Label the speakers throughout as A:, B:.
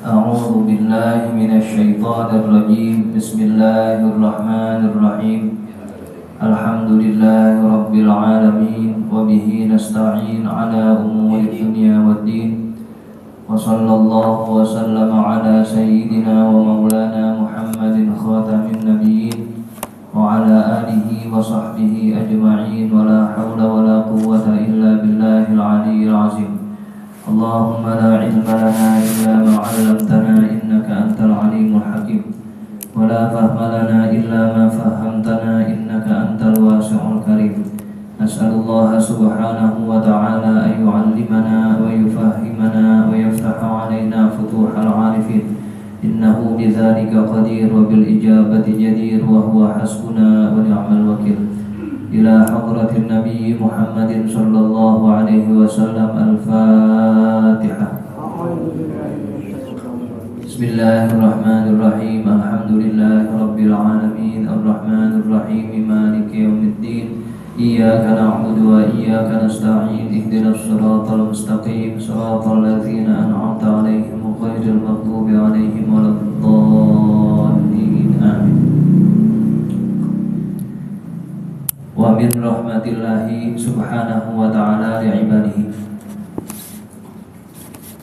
A: أعوذ بالله من الشيطان الرجيم. بسم الله الرحمن الرحيم. الحمد لله رب العالمين، وبه نستعين على أمور الدنيا والدين، وصلى الله وسلم على سيدنا ومولانا محمد خاتم النبيين وعلى آله وصحبه أجمعين، ولا حول ولا قوة إلا بالله العلي العظيم. اللهم لا علم لنا إلا ما علمتنا إنك أنت العليم الحكيم، ولا فهم لنا إلا ما فهمتنا إنك أنت الواسع الكريم. نسأل الله سبحانه وتعالى أن يعلمنا ويفهمنا ويفتح علينا فتوح العارفين، إنه بذلك قدير وبالإجابة جدير، وهو حسبنا ونعم الوكيل. إلى حضرة النبي محمد صلى الله عليه وسلم. الفاتحة. بسم الله الرحمن الرحيم. الحمد لله رب العالمين، الرحمن الرحيم، مالك يوم الدين، إياك نعبد وإياك نستعين، اهدنا الصراط المستقيم، صراط الذين أنعمت عليهم غير المغضوب عليهم ولا الضالين، آمين. Wa min rahmatillahi subhanahu wa ta'ala li'ibadihi,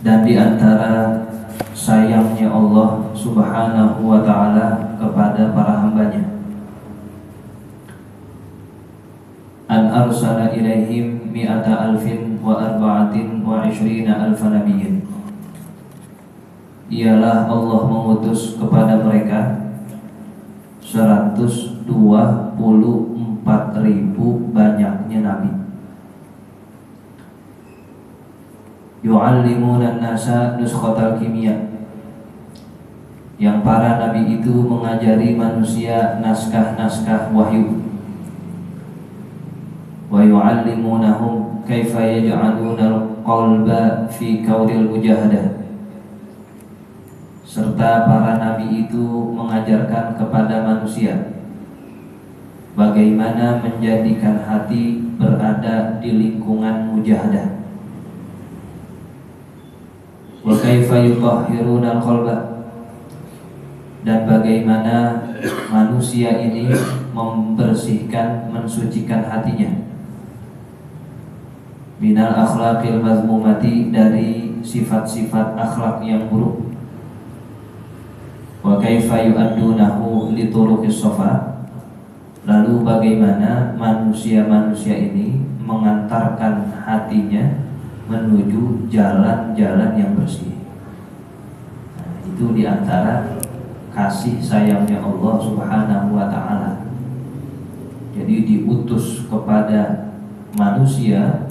A: dan di antara sayangnya Allah subhanahu wa ta'ala kepada para hambanya, an arsala ilaihim mi'ata alfin wa arba'atin wa ishrina alfa nabiyyin, ialah Allah mengutus kepada mereka 124.000 banyaknya nabi. Yu'allimuna an-nasa nuskhatal kimia, yang para nabi itu mengajari manusia naskah-naskah wahyu. Wa yu'allimunahum kaifa yaj'aluna al-qalba fi kauril mujahadah, serta para nabi itu mengajarkan kepada manusia bagaimana menjadikan hati berada di lingkungan mujahadah. Wa kaifa yutahhiruna al-qalba, dan bagaimana manusia ini membersihkan, mensucikan hatinya, minal akhlaqil mazmumati, dari sifat-sifat akhlak yang buruk. Wa kaifa yu'addunahu li turuqis shafa, lalu bagaimana manusia-manusia ini mengantarkan hatinya menuju jalan-jalan yang bersih. Nah, itu diantara kasih sayangnya Allah subhanahu wa ta'ala. Jadi diutus kepada manusia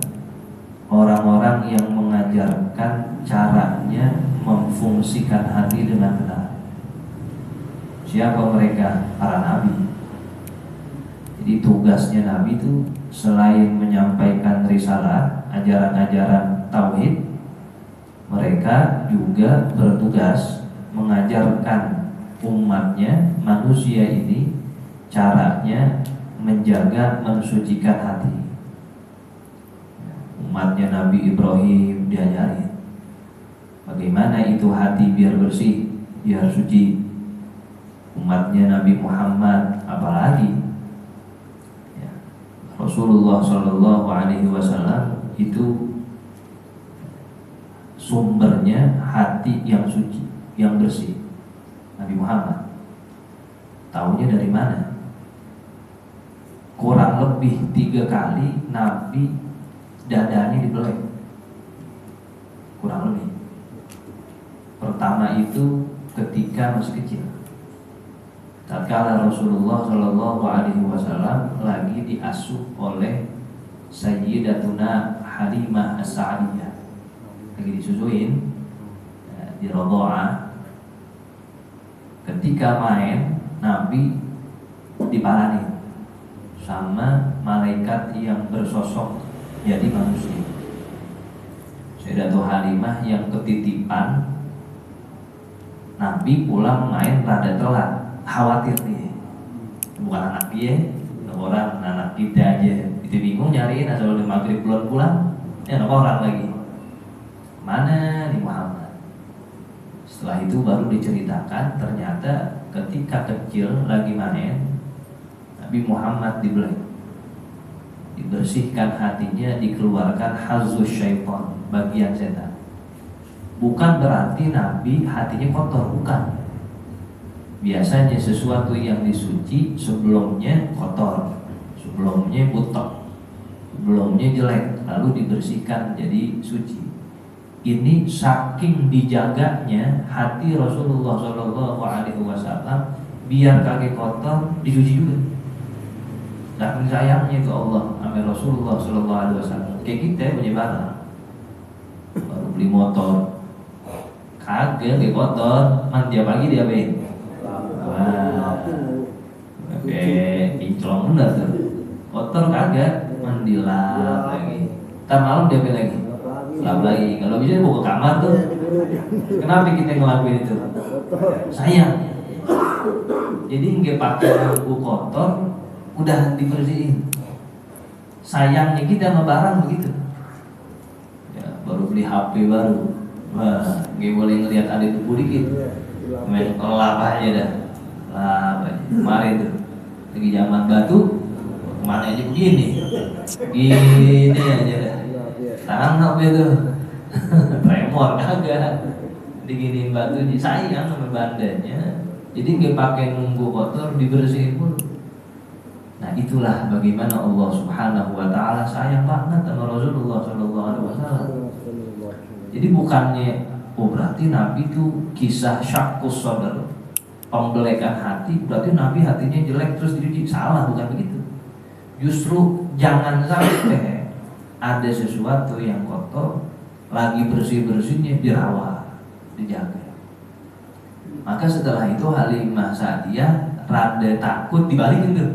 A: orang-orang yang mengajarkan caranya memfungsikan hati dengan benar. Siapa mereka? Para nabi. Jadi tugasnya nabi itu selain menyampaikan risalah, ajaran-ajaran tauhid, mereka juga bertugas mengajarkan umatnya, manusia ini, caranya menjaga, mensucikan hati. Umatnya Nabi Ibrahim diajarin bagaimana itu hati biar bersih, biar suci. Umatnya Nabi Muhammad apalagi ya, Rasulullah Shallallahu Alaihi Wasallam itu sumbernya hati yang suci, yang bersih. Nabi Muhammad taunya dari mana? Kurang lebih 3 kali Nabi dadanya dibelek, kurang lebih. Pertama itu ketika masih kecil, tatkala Rasulullah Shallallahu Alaihi Wasallam lagi diasuh oleh Sayyidatuna Halimah As-Sa'diyah, lagi disusuin di Radha'ah. Ketika main, Nabi diparanin sama malaikat yang bersosok jadi manusia. Sayyidatuna Halimah yang ketitipan, Nabi pulang main rada telat, khawatir nih, bukan anak dia, orang anak kita aja, itu bingung nyariin asal udah maghrib belum pulang, ya anak orang lagi, mana nih Muhammad? Setelah itu baru diceritakan ternyata ketika kecil lagi main, Nabi Muhammad dibersihkan hatinya, dikeluarkan hazus syaitan, bagian setan. Bukan berarti Nabi hatinya kotor, bukan. Biasanya sesuatu yang disuci sebelumnya kotor, sebelumnya butek, sebelumnya jelek, lalu dibersihkan jadi suci. Ini saking dijaganya hati Rasulullah SAW biar kaki kotor dicuci juga. Saking sayangnya ke Allah sama Rasulullah SAW. Kayak kita punya barang, baru beli motor, kagak kayak kotor, tiap pagi dia be. Wah, kinclong bener tuh. Kotor kagak, mandi lap lagi. Ntar malam dia lagi, lap lagi. Kalau bisa bawa ke kamar tuh. Kenapa kita ngelakuin itu? Sayang. Jadi nggak pakai lampu kotor, udah dibersihin. Sayangnya kita sama barang begitu. Ya, baru beli HP baru. Wah, nggak boleh ngelihat ada tubuh dikit. Main lap aja dah. Lap aja. Kemarin tuh lagi zaman batu, kemana aja begini. Gini aja dah. Tangan itu tremor kagak diginiin batunya, sayang sama bandanya. Jadi nggak pakai nunggu kotor, dibersihin pun. Nah itulah bagaimana Allah Subhanahu Wa Taala sayang banget sama Rasulullah SAW. Jadi bukannya berarti Nabi itu kisah syakkus sadar, pembelekan hati, berarti Nabi hatinya jelek terus dicuci. Salah, bukan begitu. Justru jangan sampai ada sesuatu yang kotor, lagi bersih-bersihnya dirawat, dijaga. Maka setelah itu Halimah Sa'diyah rada takut, dibalikin tuh.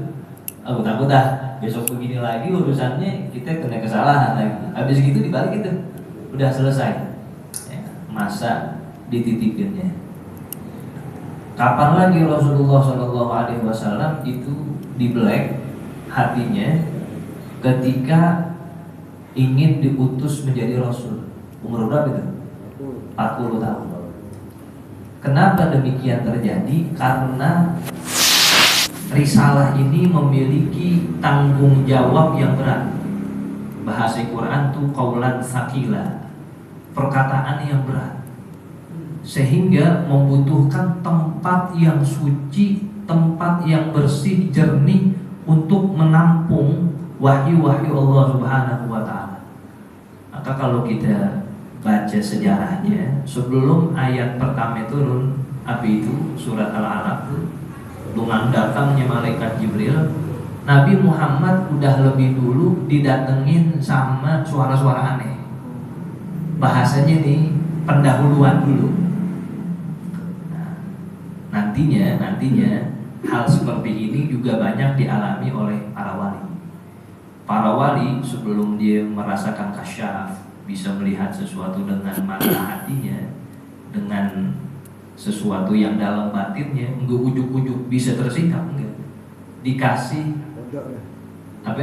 A: Aku takut besok begini lagi urusannya, kita kena kesalahan lagi. Habis gitu dibalikin tuh, udah selesai ya, masa dititipinnya. Kapan lagi Rasulullah SAW itu dibelek hatinya ketika ingin diutus menjadi Rasul. Umur berapa itu? 40 tahun. Kenapa demikian terjadi? Karena risalah ini memiliki tanggung jawab yang berat. Bahasa Quran itu qaulan tsaqila, perkataan yang berat, sehingga membutuhkan tempat yang suci, tempat yang bersih, jernih untuk menampung wahyu-wahyu Allah Subhanahu wa Ta'ala. Maka kalau kita baca sejarahnya, sebelum ayat pertama turun, apa itu surat Al-Alaq, dengan datangnya malaikat Jibril, Nabi Muhammad udah lebih dulu didatengin sama suara-suara aneh. Bahasanya nih pendahuluan dulu. Nah, nantinya hal seperti ini juga banyak dialami oleh para wali. Para wali sebelum dia merasakan kasyaf, bisa melihat sesuatu dengan mata hatinya, dengan sesuatu yang dalam batinnya, enggak ujuk-ujuk bisa tersikap, enggak. Dikasih apa?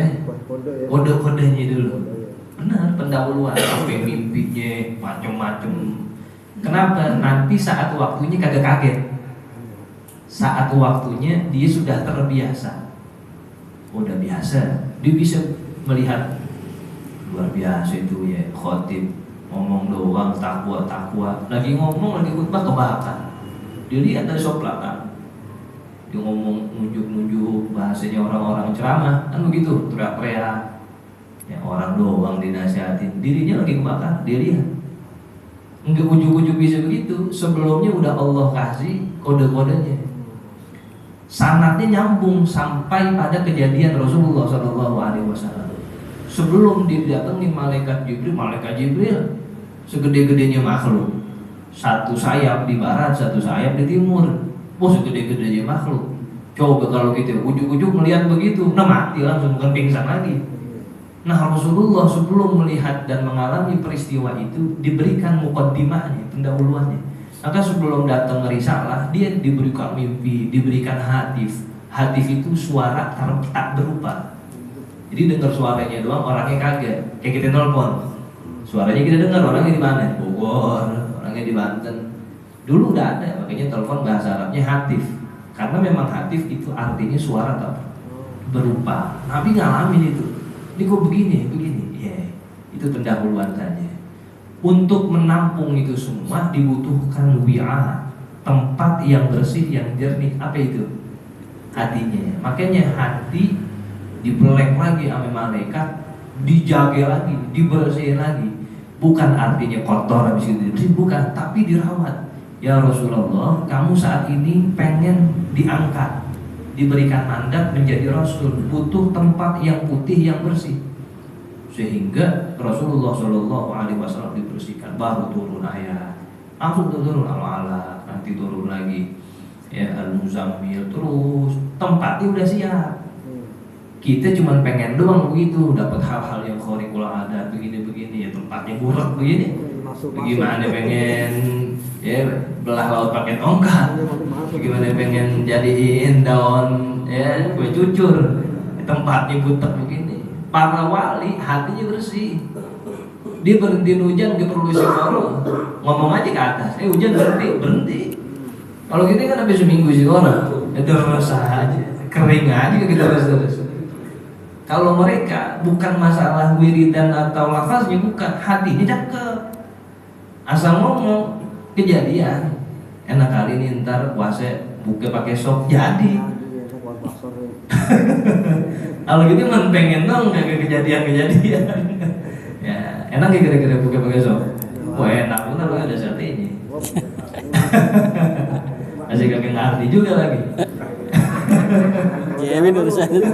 A: Kode-kodenya dulu. Benar, pendahuluan, sampai mimpinya macam-macam. Kenapa? Nanti saat waktunya kagak kaget. Saat waktunya dia sudah terbiasa. Udah biasa, dia bisa melihat. Luar biasa itu ya, khotib ngomong doang, takwa. Lagi ngomong, lagi khutbah kebakar. Dia lihat dari soplakan. Dia ngomong nunjuk-nunjuk bahasanya orang-orang ceramah, kan begitu, teriak-teriak. Ya orang doang dinasihatin, dirinya lagi kebakar, dia lihat. Enggak ujuk-ujuk bisa begitu, sebelumnya udah Allah kasih kode-kodenya. Sanadnya nyambung sampai pada kejadian Rasulullah SAW. Sebelum didatangi malaikat Jibril segede-gedenya makhluk, satu sayap di barat, satu sayap di timur. Segede-gedenya makhluk. Coba kalau kita ujuk-ujuk melihat begitu, nah mati langsung, bukan pingsan lagi. Nah Rasulullah sebelum melihat dan mengalami peristiwa itu diberikan muqaddimahnya, pendahuluannya. Maka sebelum datang risalah, dia diberikan mimpi, diberikan hatif. Hatif itu suara tak berupa. Jadi dengar suaranya doang, orangnya kaget. Kayak kita nelpon, suaranya kita dengar, orangnya di mana? Bogor, orangnya di Banten. Dulu udah ada, makanya telepon bahasa Arabnya hatif. Karena memang hatif itu artinya suara atau berupa. Nabi ngalamin itu. Ini kok begini. Ya, itu pendahuluan saja. Untuk menampung itu semua dibutuhkan wi'a, tempat yang bersih, yang jernih. Apa itu? Hatinya. Makanya hati dibelek lagi sama malaikat, dijaga lagi, dibersihin lagi. Bukan artinya kotor habis itu dibersihin, bukan, tapi dirawat. Ya Rasulullah, kamu saat ini pengen diangkat, diberikan mandat menjadi Rasul, butuh tempat yang putih, yang bersih. Sehingga Rasulullah SAW dibersihkan, baru turun ayat, langsung turun al-ala, nanti turun lagi ya al-muzammil, terus tempatnya udah siap. Kita cuma pengen doang begitu, dapat hal-hal yang khariqul adat, begini-begini, ya tempatnya buruk begini. Bagaimana pengen ya belah laut pakai tongkat, bagaimana pengen jadiin daun ya kue cucur, tempatnya butek begini. Para wali hatinya bersih, dia berhenti hujan, dia perlu istighfar, ngomong aja ke atas, hujan berhenti. Kalau kita kan habis seminggu istighfar, itu resah aja, kering aja kita terus. Kalau mereka bukan masalah wiridan atau lafaznya, bukan, hatinya cakep, asal ngomong kejadian. Enak kali ini ntar puasa buka pakai sok jadi. Kalau gitu man pengen dong kayak kejadian. Ya enak ya kira-kira buka pakai sok. Wah enak bener ada satunya. Masih kagak ngerti juga lagi.
B: Kevin urusan itu.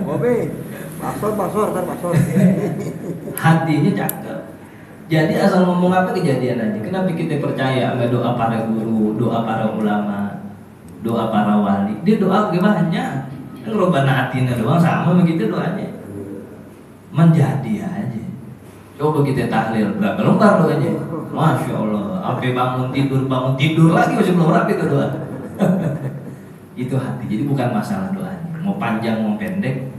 C: Kopi, pasor.
A: Hatinya cakep. Jadi asal ngomong apa kejadian aja. Kenapa kita percaya sama doa para guru, doa para ulama, doa para wali? Dia doa gimana? Ngerubah atina doang sama begitu doanya. Menjadi aja. Coba kita tahlil berapa lembar doanya? Masya Allah. Apa bangun tidur lagi masih belum rapi itu doa. Itu hati. Jadi bukan masalah doanya. Mau panjang mau pendek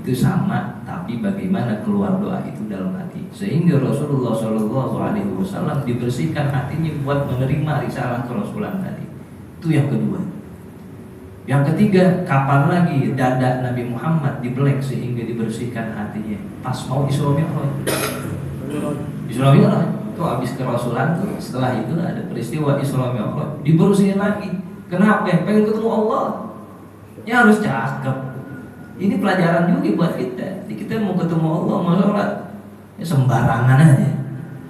A: itu sama, tapi bagaimana keluar doa itu dalam hati. Sehingga Rasulullah SAW dibersihkan hatinya buat menerima risalah kerasulan tadi. Itu yang kedua. Yang ketiga, kapan lagi dada Nabi Muhammad dibelek sehingga dibersihkan hatinya? Pas mau Isra Mi'raj. Isra Mi'raj itu habis kerasulan tuh, setelah itu ada peristiwa Isra Mi'raj, dibersihin lagi. Kenapa? Pengen ketemu Allah. Ya harus cakep. Ini pelajaran juga buat kita. Kita mau ketemu Allah, mau sholat, ya sembarangan aja.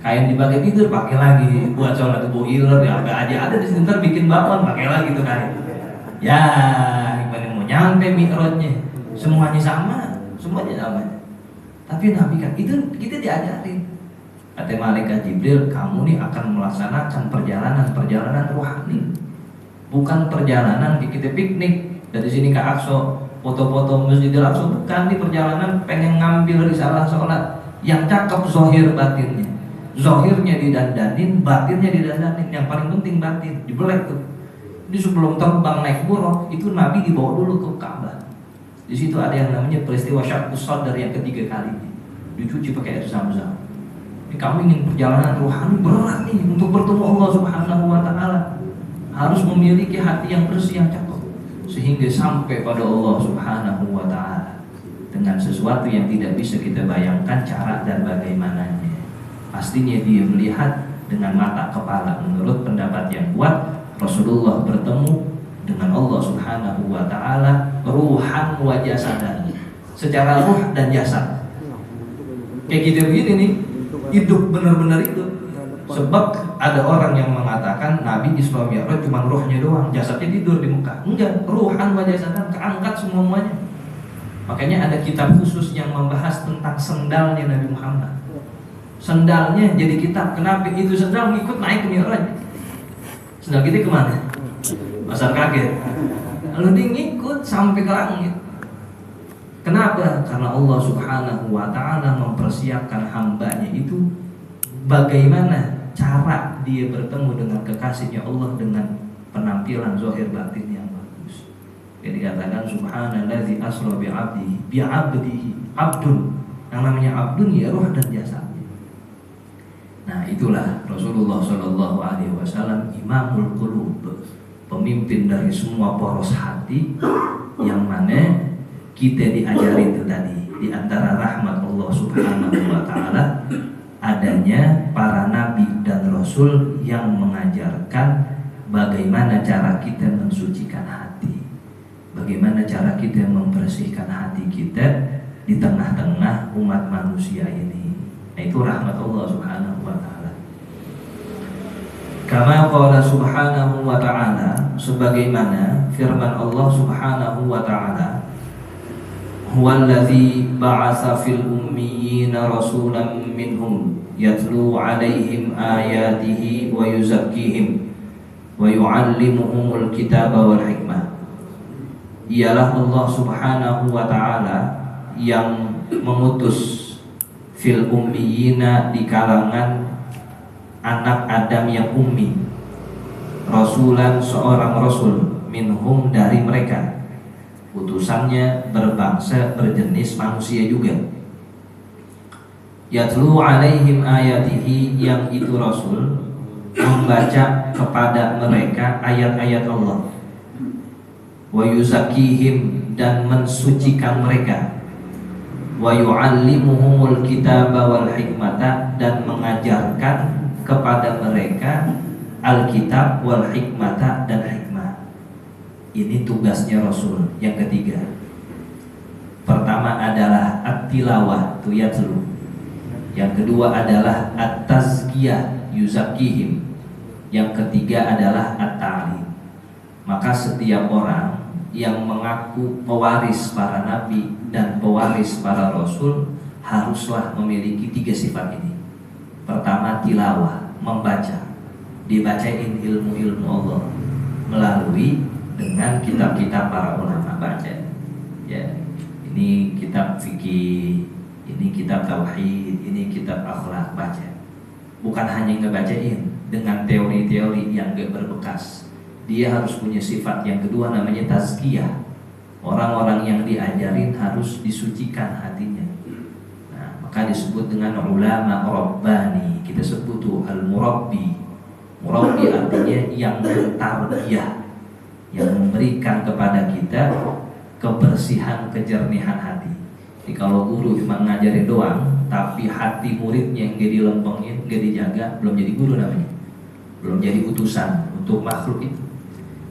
A: Kain dipakai tidur, pakai lagi. Buat sholat itu iler, ya apa aja ada di sini, ntar bikin bakwan, pakai lagi tuh kain. Ya, gimana mau nyampe mi'rajnya? Semuanya sama. Tapi Nabi kan itu kita diajarin. Kata malaikat Jibril, kamu nih akan melaksanakan perjalanan rohani. Bukan perjalanan kita piknik dari sini ke Aqsa, foto-foto Masjidil Aqsa, bukan. Di perjalanan pengen ngambil risalah sholat yang cakep zahir batinnya. Zahirnya didandanin, batinnya didandanin. Yang paling penting batin, dibelek tuh. Ini sebelum terbang naik buruk, itu Nabi dibawa dulu ke Ka'bah. Di situ ada yang namanya peristiwa Syaqqus Sadr yang ketiga kalinya. Dicuci pakai air Zam-Zam. Ini kamu ingin perjalanan rohani berat nih untuk bertemu Allah Subhanahu wa Ta'ala. Harus memiliki hati yang bersih, yang cakep, sehingga sampai pada Allah Subhanahu wa Ta'ala dengan sesuatu yang tidak bisa kita bayangkan cara dan bagaimananya. Pastinya dia melihat dengan mata kepala. Menurut pendapat yang kuat, Rasulullah bertemu dengan Allah Subhanahu wa Ta'ala ruhan wa jasadan, secara ruh dan jasad. Kayak gitu begini nih, hidup benar-benar itu. Sebab ada orang yang mengatakan Nabi Isra Mi'raj cuma ruhnya doang, jasadnya tidur di Mekah. Enggak, ruhan wa jasadan, keangkat semuanya. Makanya ada kitab khusus yang membahas tentang sendalnya Nabi Muhammad. Sendalnya jadi kitab. Kenapa itu sendal ngikut naik ke Mi'raj? Sendal kita kemana? Pasar kaget. Lalu dia ngikut sampai ke langit. Kenapa? Karena Allah Subhanahu wa Ta'ala mempersiapkan hambanya itu bagaimana cara dia bertemu dengan kekasihnya Allah dengan penampilan zahir batin yang bagus. Jadi dikatakan subhanallazi asra bi'abdihi abdun. Yang namanya abdun ya ruh dan jasadnya. Nah itulah Rasulullah Shallallahu Alaihi Wasallam Imamul Qulub, pemimpin dari semua poros hati, yang mana kita diajari itu tadi. Di antara rahmat Allah Subhanahu Wa Taala adanya para nabi dan rasul yang mengajarkan bagaimana cara kita mensucikan hati, bagaimana cara kita membersihkan hati kita di tengah-tengah umat manusia ini. Nah, itu rahmat Allah Subhanahu Wa Taala. Kama qala Subhanahu Wa Taala, sebagaimana firman Allah Subhanahu Wa Taala, huwallazi ba'atsa fil ummiyina rasulan minhum yatlu 'alaihim ayatihi wa yuzakkihim wa yu'allimuhumul kitaba wal hikmah. Ialah Allah Subhanahu Wa Taala yang mengutus fil ummiyina, di kalangan anak Adam yang ummi, rasulan, seorang rasul, minhum, dari mereka, utusannya berbangsa berjenis manusia juga. Yatlu alaihim ayatihi, yang itu rasul membaca kepada mereka ayat-ayat Allah. Wa yuzakkihim, dan mensucikan mereka. Wa yu'allimuhumul kitaba wal hikmata, dan mengajarkan kepada mereka Alkitab wal hikmata, dan hikmah. Ini tugasnya Rasul. Yang ketiga, pertama adalah at-tilawah, yatlu. Yang kedua adalah at-tazkiyah, yuzakkihim. Yang ketiga adalah at-ta'lim. Maka setiap orang yang mengaku pewaris para nabi dan pewaris para rasul haruslah memiliki tiga sifat ini. Pertama, tilawah, membaca, dibacain ilmu-ilmu Allah melalui dengan kitab-kitab para ulama, baca. Ya, ini kitab fikih, ini kitab tauhid, ini kitab akhlak, baca. Bukan hanya ngebacain dengan teori-teori yang gak berbekas. Dia harus punya sifat yang kedua, namanya tazkiyah. Orang-orang yang diajarin harus disucikan hatinya. Nah, maka disebut dengan ulama rabbani. Kita sebut tuh al-murabbi. Murabbi artinya yang mentarbiyah, yang memberikan kepada kita kebersihan, kejernihan hati. Jadi kalau guru cuma ngajarin doang, tapi hati muridnya yang gak dilempengin, gak dijaga, belum jadi guru namanya. Belum jadi utusan untuk makhluk itu.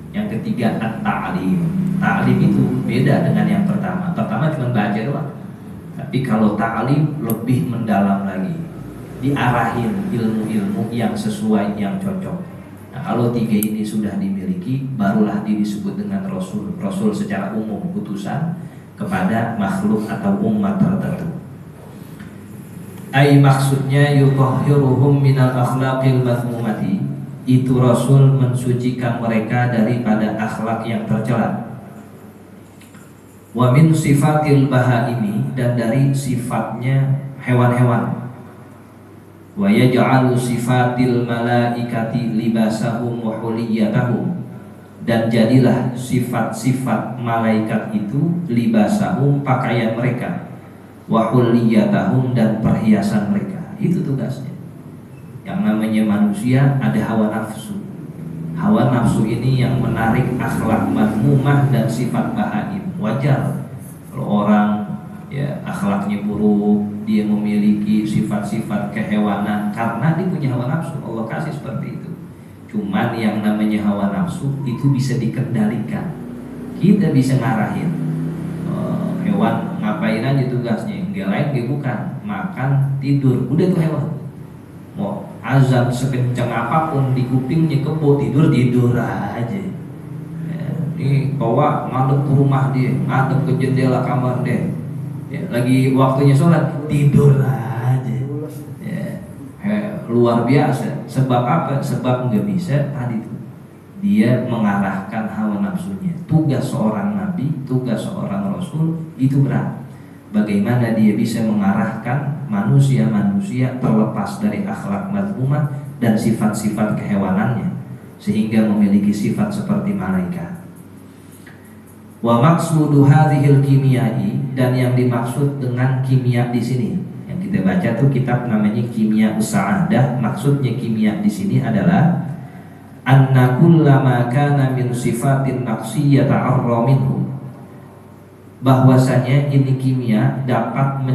A: Yang ketiga, at-ta'lim. Ta'lim itu beda dengan yang pertama. Pertama cuma baca doang. Tapi kalau ta'lim lebih mendalam lagi, diarahin ilmu-ilmu yang sesuai, yang cocok. Nah, kalau tiga ini sudah dimiliki, barulah disebut dengan Rasul. Rasul secara umum, utusan kepada makhluk atau umat tertentu. Ai maksudnya yutahhiruhum minal akhlaqil mazmumati. Itu Rasul mensucikan mereka daripada akhlak yang tercela. Wa min sifatil bahaimi, dan dari sifatnya hewan-hewan. Wa yaj'alu sifatil malaikati libasahum wa huliyatahum, dan jadilah sifat-sifat malaikat itu libasahum, pakaian mereka, wa huliyatahum, dan perhiasan mereka. Itu tugasnya. Yang namanya manusia ada hawa nafsu. Hawa nafsu ini yang menarik akhlak mazmumah dan sifat bahaim. Wajar kalau orang ya akhlaknya buruk, dia memiliki sifat-sifat kehewanan karena dia punya hawa nafsu. Allah kasih seperti itu. Cuman yang namanya hawa nafsu itu bisa dikendalikan. Kita bisa ngarahin. Hewan ngapain aja tugasnya, nggak lain nggak bukan, makan, tidur, udah tuh hewan. Mau azan sekencang apapun di kupingnya, kebo, tidur aja. Ini bawa ngadep ke rumah dia, ngadep ke jendela kamar dia. Ya, lagi waktunya sholat, tidur aja. Ya, luar biasa. Sebab apa? Sebab nggak bisa tadi tuh. Dia mengarahkan hawa nafsunya. Tugas seorang nabi, tugas seorang rasul itu berat. Bagaimana dia bisa mengarahkan manusia-manusia terlepas dari akhlak mazmumah dan sifat-sifat kehewanannya, sehingga memiliki sifat seperti malaikat. Wa maqsudu hadhil kimiyai, dan yang dimaksud dengan kimia di sini, yang Yang kita baca tuh kitab namanya Kimia Sa'adah. Maksudnya kimia di sini adalah anna kullama kana min sifatin naqsiyyah ta'arra minhu, bahwasanya ini kimia dapat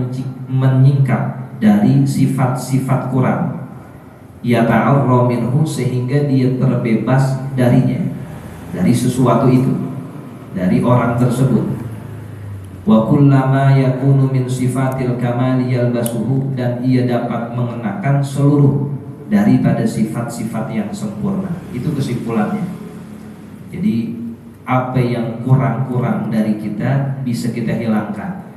A: menyingkap dari sifat-sifat kurang, ya ta'arra minhu, sehingga dia terbebas darinya, dari sesuatu itu, dari orang tersebut. Wa kullama yakunu min sifatil kamali yalbasuhu, dan ia dapat mengenakan seluruh daripada sifat-sifat yang sempurna. Itu kesimpulannya. Jadi apa yang kurang-kurang dari kita bisa kita hilangkan,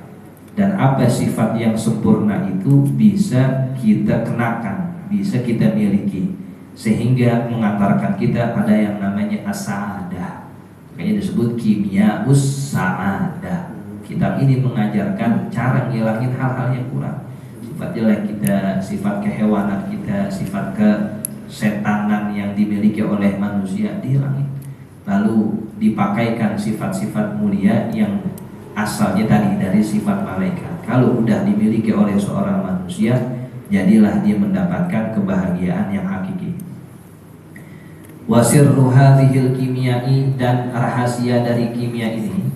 A: dan apa sifat yang sempurna itu bisa kita kenakan, bisa kita miliki, sehingga mengantarkan kita pada yang namanya as-sa'adah. Makanya disebut Kimia Sa'adah. Kitab ini mengajarkan cara ngilangin hal-hal yang kurang, sifat jelek kita, sifat kehewanan kita, sifat kesetanan yang dimiliki oleh manusia dihilangin, lalu dipakaikan sifat-sifat mulia yang asalnya tadi dari sifat malaikat. Kalau udah dimiliki oleh seorang manusia, jadilah dia mendapatkan kebahagiaan yang hakiki. Wasirru hadhil kimiyai, dan rahasia dari kimia ini,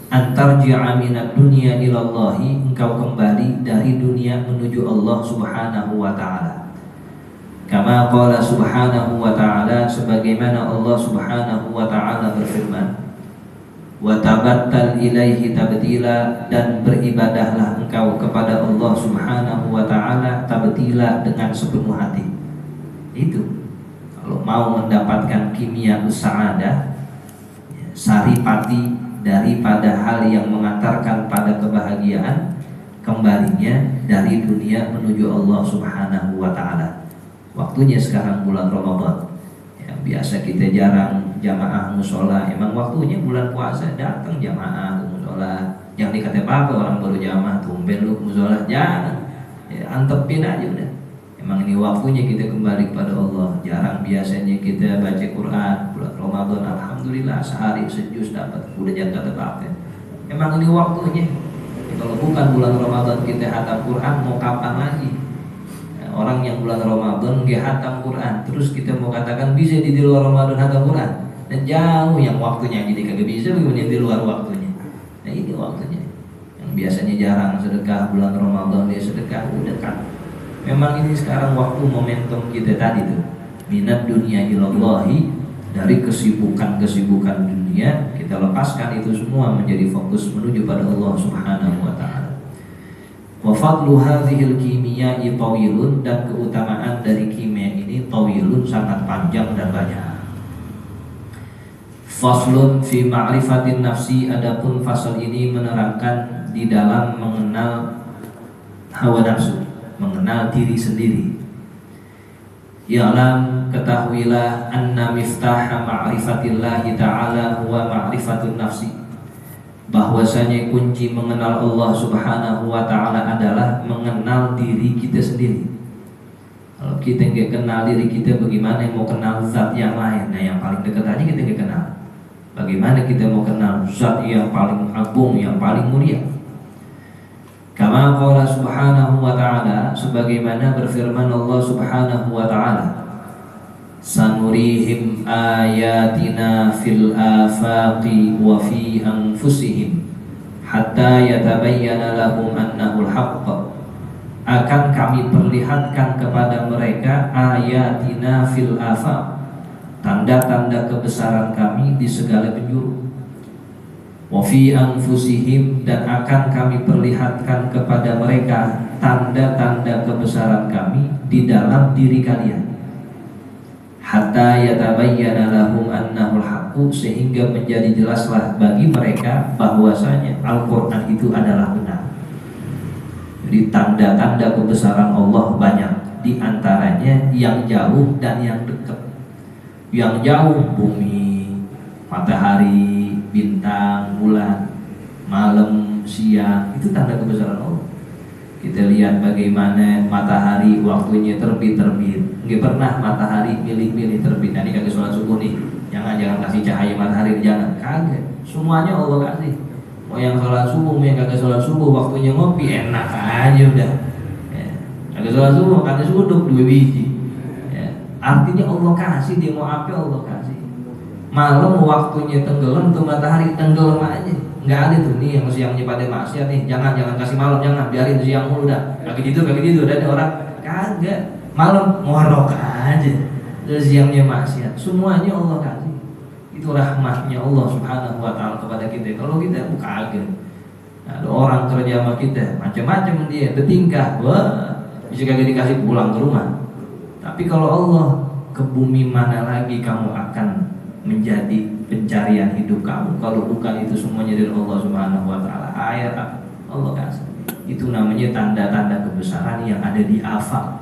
A: antarji'a minad dunya ilallahi, engkau kembali dari dunia menuju Allah subhanahu wa ta'ala. Kama qala subhanahu wa ta'ala, sebagaimana Allah subhanahu wa ta'ala berfirman, wa tabattal ilaihi tabtila, dan beribadahlah engkau kepada Allah subhanahu wa ta'ala tabtila, dengan sepenuh hati. Itu kalau mau mendapatkan kimia sa'adah, saripati daripada hal yang mengantarkan pada kebahagiaan, kembalinya dari dunia menuju Allah subhanahu wa ta'ala. Waktunya sekarang bulan Ramadan ya, biasa kita jarang jamaah musola. Emang waktunya bulan puasa, datang jamaah ke musola. Yang dikata apa orang baru jamaah, tumben lu ke musola, jangan ya, antepin aja udah. Emang ini waktunya kita kembali kepada Allah. Jarang biasanya kita baca Quran bulan Ramadan, alhamdulillah sehari sejuz dapat, udah jatah tetap ya. Emang ini waktunya. Kalau bukan bulan Ramadan kita hatam Quran, mau kapan lagi? Ya, orang yang bulan Ramadan nggak hatam Quran, terus kita mau katakan bisa di luar Ramadan hatam Quran, dan jauh yang waktunya, jadi kagak bisa bagaimana di luar waktunya. Nah ini waktunya. Yang biasanya jarang sedekah bulan Ramadan dia sedekah, udah kan. Memang ini sekarang waktu momentum kita tadi tuh, minat dunia ilallahi, dari kesibukan-kesibukan dunia kita lepaskan itu semua menjadi fokus menuju pada Allah subhanahu wa ta'ala. Wa fadlu hadhil kimiya'i tawilun, dan keutamaan dari kimia ini tawilun, sangat panjang dan banyak. Faslun fi ma'rifatin nafsi, adapun fasal ini menerangkan di dalam mengenal hawa nafsu, mengenal diri sendiri. Ya'lam, ketahuilah, anna miftaha ma'rifatillahi ta'ala huwa ma'rifatun nafsi, bahwasanya kunci mengenal Allah subhanahu wa ta'ala adalah mengenal diri kita sendiri. Kalau kita nggak kenal diri kita, bagaimana mau kenal zat yang lain? Nah yang paling dekat aja kita nggak kenal, bagaimana kita mau kenal zat yang paling agung, yang paling mulia? Kama qala subhanahu wa ta'ala, sebagaimana berfirman Allah subhanahu wa ta'ala, sanurihim ayatina fil afaqi wa fi anfusihim hatta yatabayyana lahum annahul haqq, akan kami perlihatkan kepada mereka ayatina fil afaq, tanda-tanda kebesaran kami di segala penjuru. Wa fi anfusihim, dan akan kami perlihatkan kepada mereka tanda-tanda kebesaran kami di dalam diri kalian. Hatta yatabayyana lahum annahul haqqu, sehingga menjadi jelaslah bagi mereka bahwasanya Al-Qur'an itu adalah benar. Jadi tanda-tanda kebesaran Allah banyak, di antaranya yang jauh dan yang dekat. Yang jauh bumi, matahari, bintang, bulan, malam, siang, itu tanda kebesaran Allah. Kita lihat bagaimana matahari waktunya terbit-terbit. Nggak pernah matahari milih-milih terbit. Tadi kagak sholat subuh nih, jangan kasih cahaya matahari, jangan, kagak. Semuanya Allah kasih. Mau yang sholat subuh, mau yang kagak sholat subuh, waktunya ngopi enak aja udah. Kagak sholat subuh, kagak suduk 2 biji. Ya. Artinya Allah kasih, dia mau apa Allah kasih. Malam waktunya tenggelam tuh matahari tenggelam aja. Nggak ada tuh nih yang siangnya pada maksiat nih. Jangan kasih malam, jangan biarin siang mulu dah. Kagak tidur ada orang kagak. Malam ngorok aja. Terus siangnya maksiat. Semuanya Allah kasih. Itu rahmatnya Allah Subhanahu wa taala kepada kita. Kalau kita kagak. Ada orang kerja sama kita, macam-macam dia, bertingkah, wah, bisa kagak dikasih pulang ke rumah. Tapi kalau Allah, ke bumi mana lagi kamu akan menjadi pencarian hidup kamu kalau bukan itu semuanya dari Allah Subhanahu wa taala. Ayat Allah kasih. Itu namanya tanda-tanda kebesaran yang ada di afaq,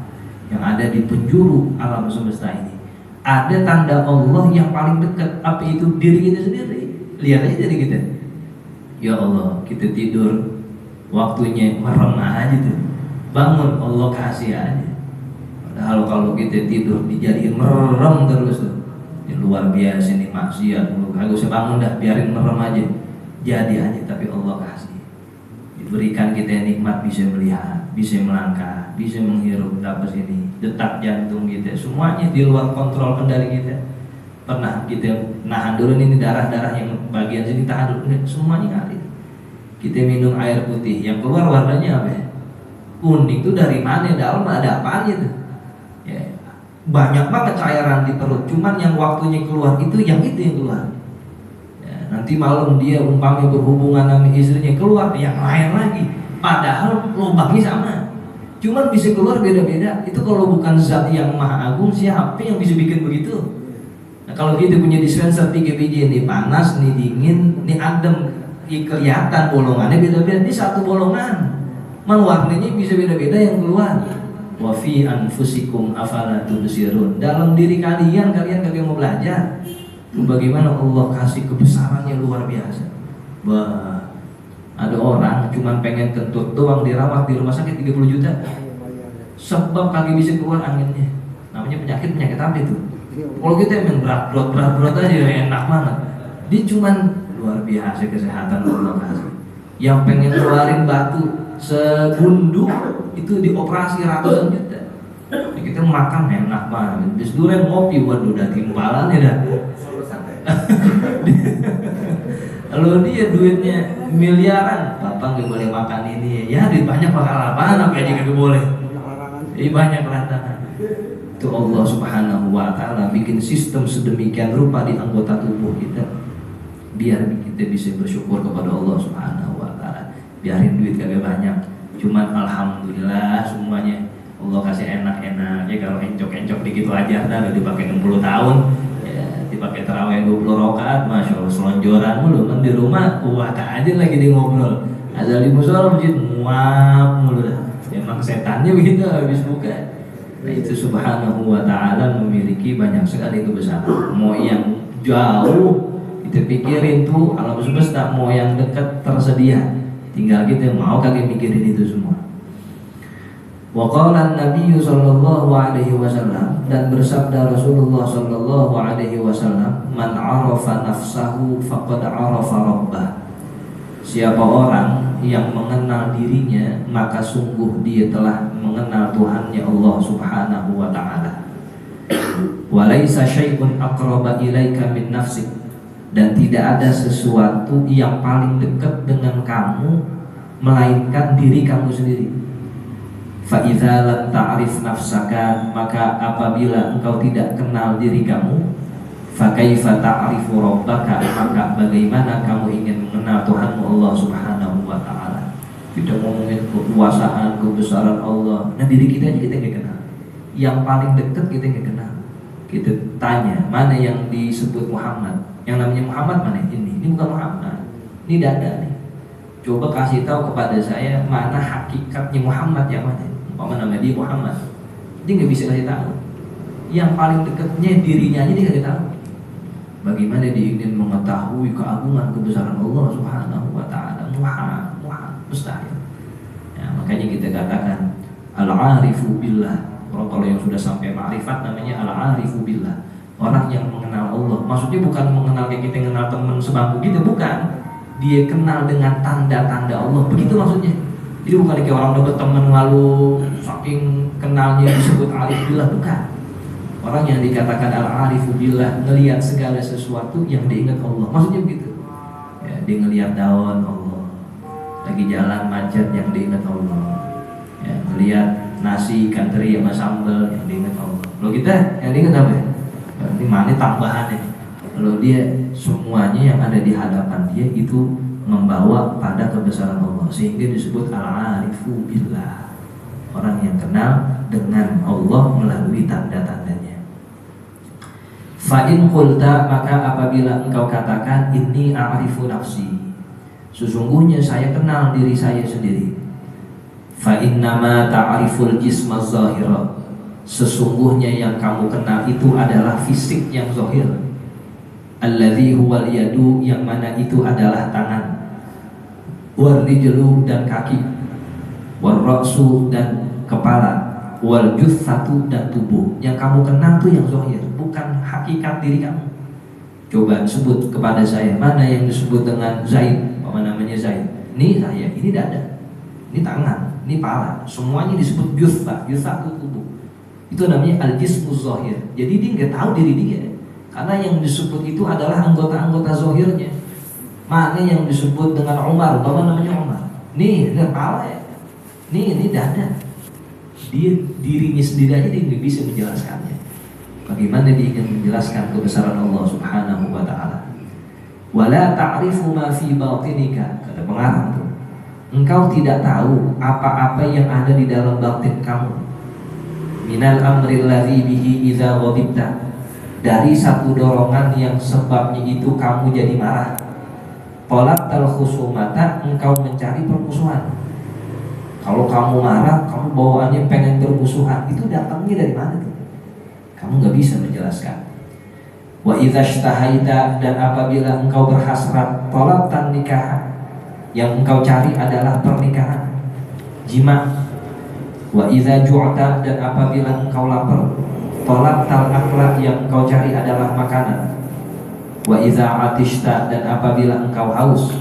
A: yang ada di penjuru alam semesta ini. Ada tanda Allah yang paling dekat, apa itu? Diri kita sendiri. Lihat aja diri kita. Ya Allah, kita tidur waktunya merem aja tuh. Bangun Allah kasih aja. Padahal kalau kita tidur dijadiin merem terus tuh. Ya, luar biasa nih maksiat. Kagak usah bangun dah, biarin merem aja. Jadi aja, tapi Allah kasih. Diberikan kita nikmat bisa melihat, bisa melangkah, bisa menghirup nafas ini, detak jantung kita, semuanya di luar kontrol kendali kita. Pernah kita nahan dulu ini darah-darah yang bagian sini tahan dulu, semuanya ngalir. Kita minum air putih, yang keluar warnanya apa ya? Kuning itu dari mana? Dalam ada apaan gitu? Ya, banyak banget cairan di perut, cuman yang waktunya keluar itu yang keluar. Ya, nanti malam dia umpamanya berhubungan sama istrinya keluar yang lain lagi, padahal lubangnya sama, cuman bisa keluar beda-beda. Itu kalau bukan zat yang maha agung, siapa yang bisa bikin begitu? Nah, kalau kita punya dispenser 3 biji, ini panas, ini dingin, ini adem, ini kelihatan bolongannya beda-beda. Ini satu bolongan, warnanya bisa beda-beda yang keluar. Wa fi anfusikum afala tubsirun. Dalam diri kalian kagak mau belajar. Bagaimana Allah kasih kebesarannya luar biasa. Wah, ada orang cuma pengen kentut doang dirawat di rumah sakit 30 juta. Sebab kagak bisa keluar anginnya. Namanya penyakit apa itu? Kalau kita main berat aja enak banget. Dia cuman luar biasa kesehatan Allah kasih. Yang pengen keluarin batu segunduk itu dioperasi ratusan juta. Ya, kita makan enak banget. Bis durian ngopi, waduh udah timpalan ya dah. Kalau dia duitnya miliaran, bapak nggak boleh makan ini. Ya duit banyak bakal apaan? Apa aja nggak boleh. Jadi banyak larangan. Itu Allah Subhanahu wa taala bikin sistem sedemikian rupa di anggota tubuh kita biar kita bisa bersyukur kepada Allah Subhanahu wa taala. Biarin duit kagak banyak, cuman alhamdulillah semuanya Allah kasih enak-enak. Ya kalau encok-encok dikit wajar dah, udah dipakai 60 tahun ya, dipakai tarawih 20 rakaat, masya Allah selonjoran mulu kan di rumah, kuat aja lagi di ngobrol. Azal di musola masjid muap mulu dah. Emang setannya begitu habis buka. Nah itu Subhanahu wa ta'ala memiliki banyak sekali kebesaran. Mau yang jauh kita pikirin tuh alam semesta, mau yang dekat tersedia. Tinggal kita mau kagak mikirin itu semua. Wa qala an-nabiy sallallahu alaihi wasallam, dan bersabda Rasulullah sallallahu alaihi wasallam, man 'arafa nafsahu faqad 'arafa rabbah. Siapa orang yang mengenal dirinya, maka sungguh dia telah mengenal Tuhannya Allah Subhanahu wa ta'ala. Walaysa syai'un aqraba ilaika min nafsik, dan tidak ada sesuatu yang paling dekat dengan kamu melainkan diri kamu sendiri. Fa idza lam ta'rif nafsaka, maka apabila engkau tidak kenal diri kamu, fa kaifa ta'rifu rabbaka, maka bagaimana kamu ingin mengenal Tuhanmu Allah Subhanahu wa ta'ala. Kita ngomongin kekuasaan, kebesaran Allah, nah diri kita aja kita nggak kenal. Yang paling dekat kita nggak kenal. Kita tanya, mana yang disebut Muhammad? Yang namanya Muhammad mana? Ini bukan Muhammad, ini dada nih. Coba kasih tahu kepada saya mana hakikatnya Muhammad yang mana? Umpama nama dia Muhammad, dia nggak bisa kasih tahu. Yang paling dekatnya dirinya aja dia nggak tahu. Bagaimana dia ingin mengetahui keagungan kebesaran Allah Subhanahu wa ta'ala? Mustahil. Ya, makanya kita katakan al-arifu billah. Orang kalau yang sudah sampai ma'rifat namanya al-arifu billah. Orang yang mengenal Allah. Maksudnya bukan mengenal kayak kita mengenal teman sebangku gitu, bukan. Dia kenal dengan tanda-tanda Allah. Begitu maksudnya. Jadi bukan kayak orang udah berteman lalu saking
B: kenalnya disebut arif billah, bukan. Orang yang dikatakan al-arifu billah ngelihat segala sesuatu yang diingat Allah, maksudnya begitu. Ya, dia ngelihat daun Allah, lagi jalan macet yang diingat Allah, ya, ngelihat nasi ikan teri sama sambal yang diingat Allah. Kalau kita yang diingat apa ya? Berarti mana tambahannya? Kalau dia semuanya yang ada di hadapan dia itu membawa pada kebesaran Allah, sehingga disebut al-arifu billah, orang yang kenal dengan Allah melalui tanda-tandanya. Fa'in qulta, maka apabila engkau katakan inni a'rifu nafsi, sesungguhnya saya kenal diri saya sendiri. Fa'innama ta'riful jisma zahira, sesungguhnya yang kamu kenal itu adalah fisik yang zahir. Alladzi huwal yadu, yang mana itu adalah tangan. Warrijlu, dan kaki. Warra'su, dan kepala. Wal jussatu, dan tubuh. Yang kamu kenal itu yang zahir, bukan hakikat diri kamu. Coba sebut kepada saya, mana yang disebut dengan Zaid? Apa namanya Zaid? Ini saya, ini dada, ini tangan, ini pala. Semuanya disebut jussa. Jussa itu tubuh. Itu namanya al-jismu zahir. Jadi dia nggak tahu diri dia, karena yang disebut itu adalah anggota-anggota zahirnya. Mana yang disebut dengan Umar? Apa namanya Umar? Ini kepala ya. Ini dada. Dia dirinya sendiri aja dia nggak bisa menjelaskannya. Bagaimana dia ingin menjelaskan kebesaran Allah Subhanahu wa ta'ala? Wala ta'rifu ma fi batinika, kata pengarang tuh. Engkau tidak tahu apa-apa yang ada di dalam batin kamu. Minal amril ladzi bihi idza ghadibta, dari satu dorongan yang sebabnya itu kamu jadi marah. Tolak tal khusumata, engkau mencari permusuhan. Kalau kamu marah, kamu bawaannya pengen bermusuhan, itu datangnya dari mana tuh? Kamu nggak bisa menjelaskan. Wa idza ishtahaita, dan apabila engkau berhasrat, talabtan nikah, yang engkau cari adalah pernikahan, jima. Wa idza ju'ta, dan apabila engkau lapar, talabtal akla, yang engkau cari adalah makanan. Wa idza atishta, dan apabila engkau haus,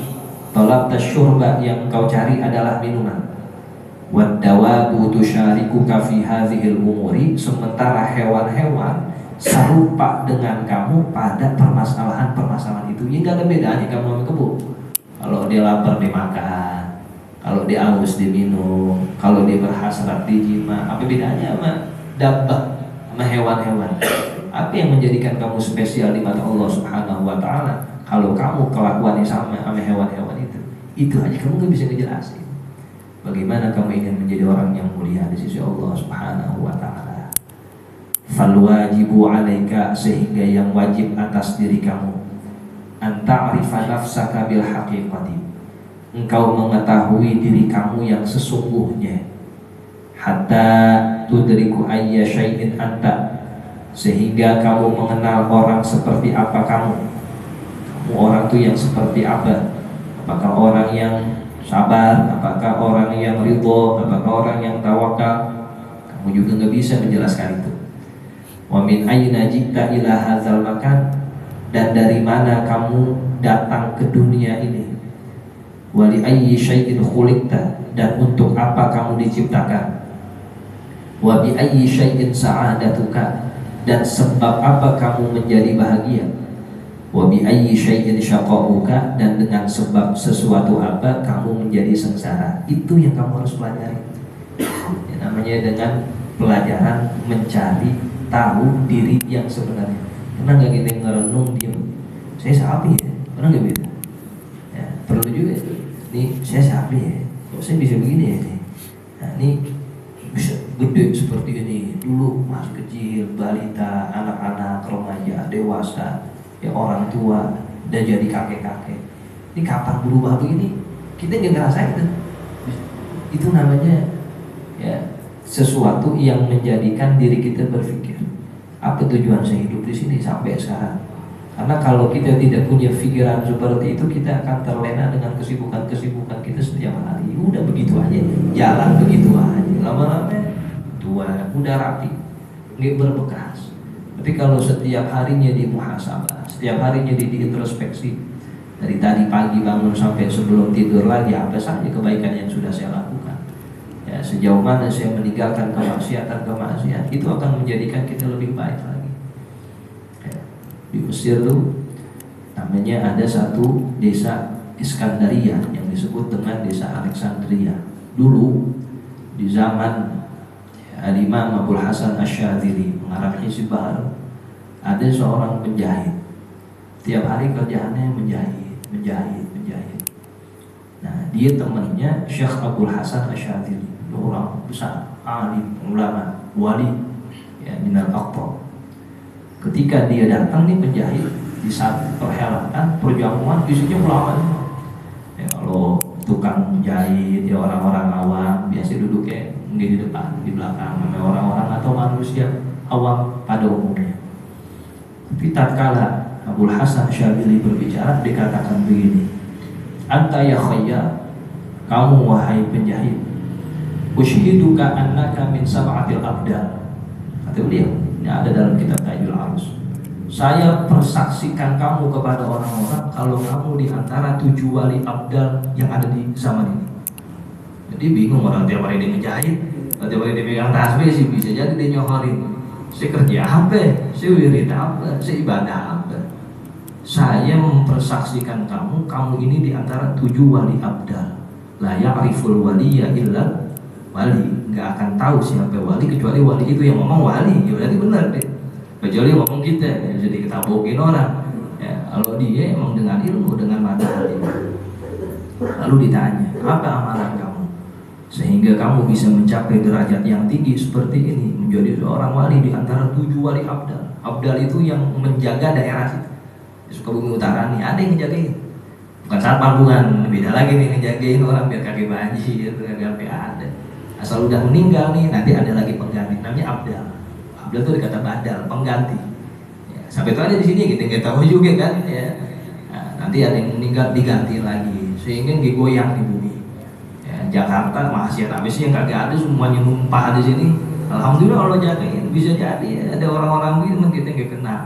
B: talabtas syurba, yang engkau cari adalah minuman. Wad-dawabu tusyarikuka fi hadhil umuri, sementara hewan-hewan serupa dengan kamu pada permasalahan-permasalahan itu. Ya nggak ada bedanya kamu sama kebo. Kalau dia lapar dimakan, kalau dia haus diminum, kalau dia berhasrat dijima. Apa bedanya sama dabbah, sama hewan-hewan? Apa yang menjadikan kamu spesial di mata Allah Subhanahu wa ta'ala? Kalau kamu kelakuannya sama hewan-hewan itu aja kamu nggak bisa ngejelasin. Bagaimana kamu ingin menjadi orang yang mulia di sisi Allah Subhanahu wa ta'ala? Fal wajibu 'alaika, sehingga yang wajib atas diri kamu, an ta'rifa nafsaka bil haqiqati, engkau mengetahui diri kamu yang sesungguhnya. Hatta tudriku ayya syai'in anta, sehingga kamu mengenal orang seperti apa kamu. Kamu orang itu yang seperti apa? Apakah orang yang sabar, apakah orang yang ridho, apakah orang yang tawakal? Kamu juga nggak bisa menjelaskan itu. Wa min ayna jikta ila hadzal makan, dan dari mana kamu datang ke dunia ini. Wa li ayyi syai'in khuliqta, dan untuk apa kamu diciptakan. Wa bi ayyi syai'in sa'adatuka, dan sebab apa kamu menjadi bahagia. Wa bi ayyi syai'in syaqauka, dan dengan sebab sesuatu apa kamu menjadi sengsara. Itu yang kamu harus pelajari. Ya, namanya dengan pelajaran mencari tahu diri yang sebenarnya. Pernah nggak kita ngerenung diam? Saya siapa ya? Pernah nggak gitu? Ya, perlu juga. Nih saya siapa ya? Kok saya bisa begini ya? Nah, ini bisa gede seperti ini. Dulu masih kecil, balita, anak-anak, remaja, dewasa, ya orang tua, dan jadi kakek-kakek. Ini kapan berubah begini? Kita nggak ngerasain itu. Itu namanya ya sesuatu yang menjadikan diri kita berpikir, apa tujuan saya hidup di sini sampai sekarang? Karena kalau kita tidak punya pikiran seperti itu, kita akan terlena dengan kesibukan-kesibukan kita setiap hari. Udah begitu aja, jalan begitu aja. Lama-lama tua, udah rapi, nggak berbekas. Tapi kalau setiap harinya di muhasabah, setiap harinya di introspeksi, dari tadi pagi bangun sampai sebelum tidur lagi, apa saja kebaikan yang sudah saya lakukan, ya, Ya, sejauh mana saya meninggalkan kemaksiatan itu akan menjadikan kita lebih baik lagi. Ya, di Mesir tuh namanya ada satu desa Iskandaria yang disebut dengan desa Alexandria. Dulu di zaman Al-Imam Abul Hasan Asy-Syadzili mengarang Hizb Bahr, ada seorang penjahit. Tiap hari kerjaannya menjahit. Nah, dia temannya Syekh Abul Hasan Asy-Syadzili, orang besar, alim, ulama, wali, ya, minal aqtab. Ketika dia datang nih penjahit di saat perhelatan perjamuan, isinya ulama. Ya, kalau tukang jahit ya orang-orang awam biasa duduk kayak di depan, di belakang, namanya orang-orang atau manusia awam pada umumnya. Tapi tatkala Abul Hasan Asy-Syadzili berbicara, dikatakan begini, anta ya khayyar, kamu wahai penjahit, ushiduka annaka min sab'atil abdal. Kata beliau, ini ada dalam kitab Tajul Arus, saya persaksikan kamu kepada orang-orang kalau kamu di antara 7 wali abdal yang ada di zaman ini. Jadi bingung orang tiap hari dia ngejahit, tiap hari dia pegang tasbih sih, bisa jadi dia nyohorin. Saya kerja apa? Saya wirid apa? Saya ibadah apa? Saya mempersaksikan kamu ini di antara 7 wali abdal. La ya'riful waliya illa wali. Nggak akan tahu siapa wali kecuali wali itu yang ngomong wali. Ya berarti benar deh. Kecuali ngomong kita, ya, jadi kita bohongin orang. Ya, kalau dia emang dengan ilmu, dengan mata hati. Lalu ditanya, apa amalan kamu sehingga kamu bisa mencapai derajat yang tinggi seperti ini, menjadi seorang wali di antara 7 wali abdal. Abdal itu yang menjaga daerah situ. Sukabumi Utara nih ada yang ngejagain, bukan satpam, bukan, beda lagi nih ngejagain orang biar kaki banjir, kagak sampai ada. Asal udah meninggal nih nanti ada lagi pengganti, namanya abdal. Abdal itu dikata badal, pengganti. Ya, sampai itu ada di sini kita nggak tahu juga kan. Ya. Nah, nanti ada yang meninggal diganti lagi, sehingga digoyang di bumi. Ya, Jakarta maksiat habisnya kagak ada, semuanya numpah di sini. Alhamdulillah Allah jagain, bisa jadi ya, ada orang-orang gitu kita nggak kenal.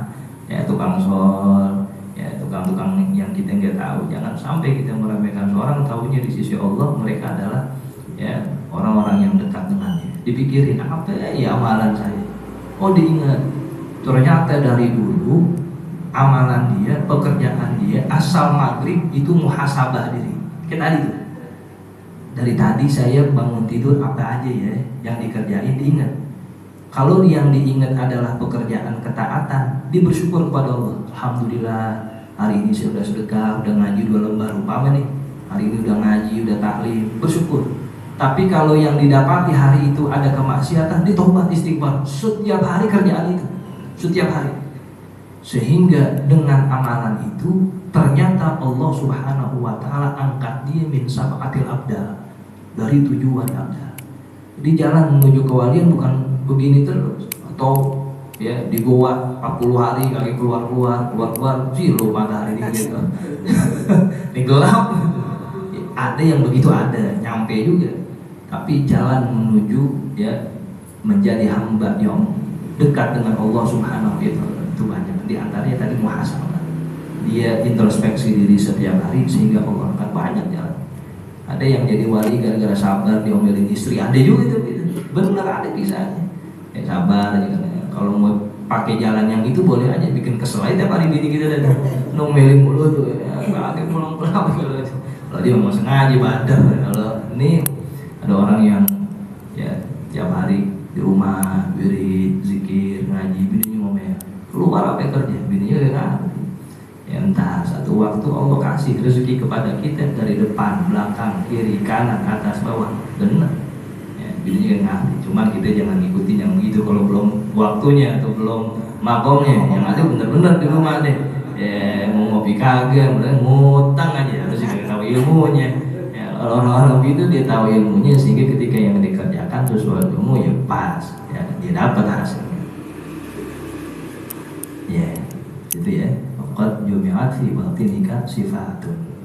B: Ya tukang sol, ya tukang-tukang yang kita nggak tahu. Jangan sampai kita meremehkan seorang, tahunya di sisi Allah mereka adalah ya orang-orang yang dekat dengannya. Dipikirin apa ya amalan saya. Oh diingat, ternyata dari dulu amalan dia, pekerjaan dia asal maghrib itu muhasabah diri. Kayak tadi tuh. Dari tadi saya bangun tidur apa aja ya yang dikerjain diingat. Kalau yang diingat adalah pekerjaan ketaatan, dia bersyukur kepada Allah. Alhamdulillah, hari ini saya sudah sedekah, udah ngaji 2 lembar, umpama nih. Hari ini udah ngaji, udah taklim, bersyukur. Tapi kalau yang didapati hari itu ada kemaksiatan, dia taubat istighfar. Setiap hari kerjaan itu, setiap hari. Sehingga dengan amalan itu, ternyata Allah Subhanahu wa Ta'ala angkat dia min sab'atil abdal, dari 7 wali abdal. Di jalan menuju kewalian bukan begini terus, atau ya di goa 40 hari kaki keluar sih lo matahari di gitu. Di gelap ada yang begitu, ada nyampe juga, tapi jalan menuju ya menjadi hamba yang dekat dengan Allah Subhanahu wa Ta'ala itu banyak. Di antaranya tadi muhasabah, dia introspeksi diri setiap hari sehingga Allah akan banyak jalan. Ada yang jadi wali gara-gara sabar diomelin istri, ada juga itu benar, ada kisahnya. Ya sabar aja kan. Kalau mau pakai jalan yang itu boleh aja, bikin kesel aja tiap hari bini kita datang nomelin mulu tuh ya, pakai pulang-pulang kalau dia mau sengaja badar. Kalau ini ada orang yang ya tiap hari di rumah wirid, zikir, ngaji, bininya ngomel, keluar apa kerja, bininya kan ya, entah satu waktu Allah kasih rezeki kepada kita dari depan, belakang, kiri, kanan, atas, bawah, benar. Bininya kan ngerti, cuman kita jangan ngikutin yang begitu kalau belum waktunya atau belum makomnya. Yang ada bener-bener di rumah deh, ya mau ngopi kagak, ngutang aja, harus dia tahu ilmunya. Ya, kalau orang-orang gitu dia tahu ilmunya sehingga ketika yang dikerjakan sesuai ilmu ya pas, ya dia dapat hasilnya. Ya, gitu ya. Qad jumi'at fi batinika sifatun.